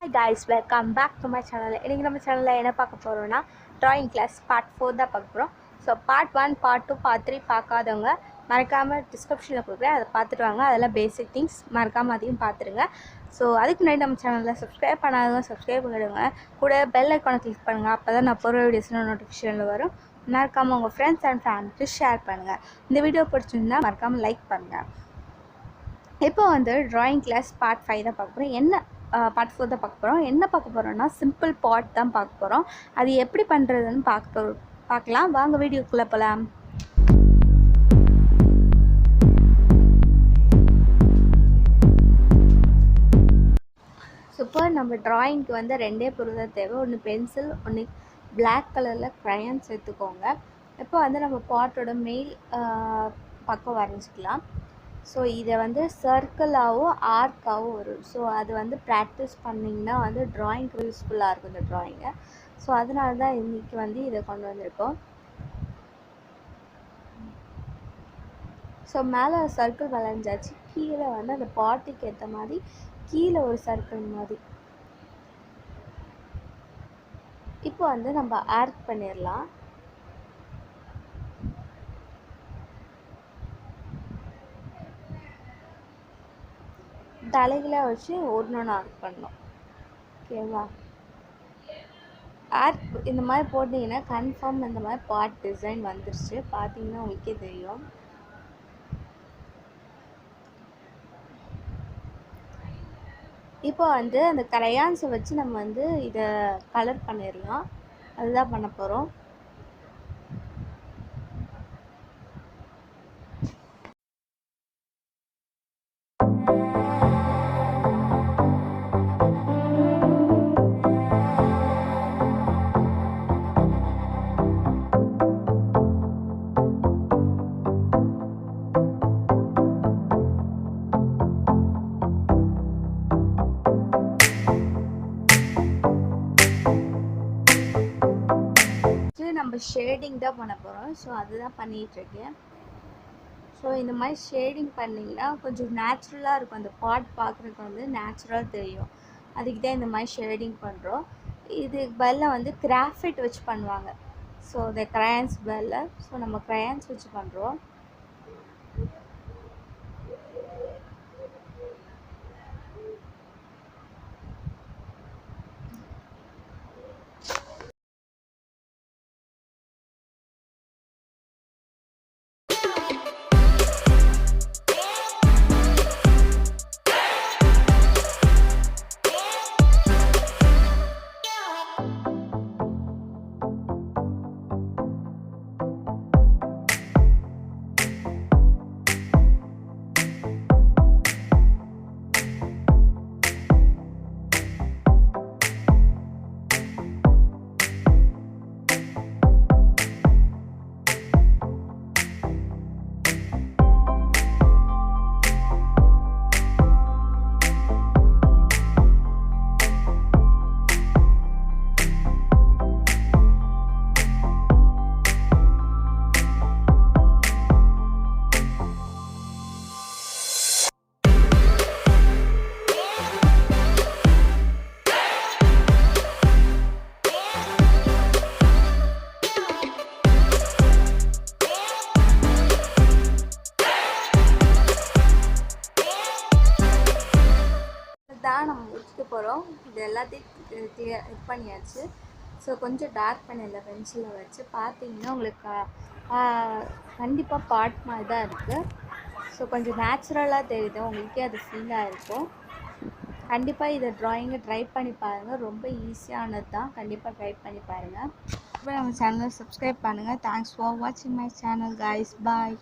Hi guys, welcome back to my channel. இன்னைக்கு நம்ம சேனல்ல என்ன பார்க்க போறோம்னா drawing class part 4 தான் பார்க்க போறோம். So part 1, part 2, part 3 பார்க்காதவங்க மறக்காம டிஸ்கிரிப்ஷன்ல கொடுக்குறேன், அதை பார்த்துட்டு வாங்க. அதெல்லாம் பேசிக் திங்ஸ், மறக்காம அதையும் பார்த்துடுங்க. ஸோ அதுக்கு முன்னாடி நம்ம சேனலில் சப்ஸ்கிரைப் பண்ணாதவங்க சப்ஸ்கிரைப் பண்ணிவிடுங்க. கூட பெல் ஐக்கானை கிளிக் பண்ணுங்கள். அப்போ தான் நான் போகிற வீடியோஸ்லாம் நோட்டிஃபிகேஷனில் வரும். மறக்காமல் உங்கள் ஃப்ரெண்ட்ஸ் அண்ட் ஃபேமிலிக்கு ஷேர் பண்ணுங்கள். இந்த வீடியோ பிடிச்சிருந்தா மறக்காமல் லைக் பண்ணுங்கள். இப்போ வந்து ட்ராயிங் கிளாஸ் பார்ட் 5 தான் பார்க்க போகிறோம். என்ன பார்ட் 4 தான் பார்க்க போகிறோம். என்ன பார்க்க போகிறோம்னா சிம்பிள் பாட் தான் பார்க்க போகிறோம். அது எப்படி பண்ணுறதுன்னு பார்க்கலாம். வாங்க வீடியோக்குள்ளே போகலாம். இப்போ நம்ம ட்ராயிங்க்கு வந்து ரெண்டே பொருள் தான் தேவை. ஒன்று பென்சில், ஒன்று பிளாக் கலரில் க்ரையான்ஸ் எடுத்துக்கோங்க. இப்போ வந்து நம்ம பாட்டோட மேல் பக்கம் வரைஞ்சிக்கலாம். ஸோ இதை வந்து சர்க்கிளாகவும் ஆர்க்காகவும் வரும். ஸோ அது வந்து ப்ராக்டிஸ் பண்ணிங்கன்னா வந்து ட்ராயிங்க்கு யூஸ்ஃபுல்லாக இருக்கும் இந்த ட்ராயிங்கை. ஸோ அதனால தான் இன்றைக்கி வந்து இதை கொண்டு வந்திருக்கோம். ஸோ மேலே சர்க்கிள் வளைஞ்சாச்சு. கீழே வந்து அந்த பாட்டுக்கு ஏற்ற மாதிரி கீழே ஒரு சர்க்கிள் மாதிரி. இப்போ வந்து நம்ம ஆர்க் பண்ணிடலாம். தலைகளாக வச்சு ஒன்று ஆர்க் பண்ணோம். ஓகேவா? ஆர்க் இந்த மாதிரி போட்டிங்கன்னா கன்ஃபார்ம் இந்த மாதிரி பார்ட் டிசைன் வந்துருச்சு. பார்த்தீங்கன்னா உங்களுக்கே தெரியும். இப்போ வந்து அந்த கிரையான்ஸை வச்சு நம்ம வந்து இதை கலர் பண்ணிடலாம். அதுதான் பண்ண போகிறோம். நம்ம ஷேடிங் தான் பண்ண போகிறோம். ஸோ அதுதான் பண்ணிகிட்ருக்கேன். ஸோ இந்த மாதிரி ஷேடிங் பண்ணிங்கன்னா கொஞ்சம் நேச்சுரலாக இருக்கும். அந்த பாட் பார்க்குறதுக்கு வந்து நேச்சுரலாக தெரியும். அதுக்கு தான் இந்த மாதிரி ஷேடிங் பண்ணுறோம். இதுக்கு பதிலாக வந்து கிராஃபைட் வச்சு பண்ணுவாங்க. ஸோ இந்த க்ரையான்ஸ் பதிலாக ஸோ நம்ம க்ரையான்ஸ் வச்சு பண்ணுறோம். தான் நம்ம முடிச்சுட்டு போகிறோம். இது எல்லாத்தையும் இது பண்ணியாச்சு. ஸோ கொஞ்சம் டார்க் பண்ணல பென்சிலில் வச்சு. பார்த்தீங்கன்னா உங்களுக்கு கண்டிப்பாக பாட் மாதிரி தான் இருக்குது. ஸோ கொஞ்சம் நேச்சுரலாக தெரியுது, உங்களுக்கே அது ஃபீலாக இருக்கும். கண்டிப்பாக இதை ட்ராயிங்கை ட்ரை பண்ணி பாருங்கள். ரொம்ப ஈஸியானது தான். கண்டிப்பாக ட்ரை பண்ணி பாருங்கள். இப்போ நம்ம சேனலை சப்ஸ்கிரைப் பண்ணுங்கள். தேங்க்ஸ் ஃபார் வாட்சிங் மை சேனல் கைஸ். பாய்.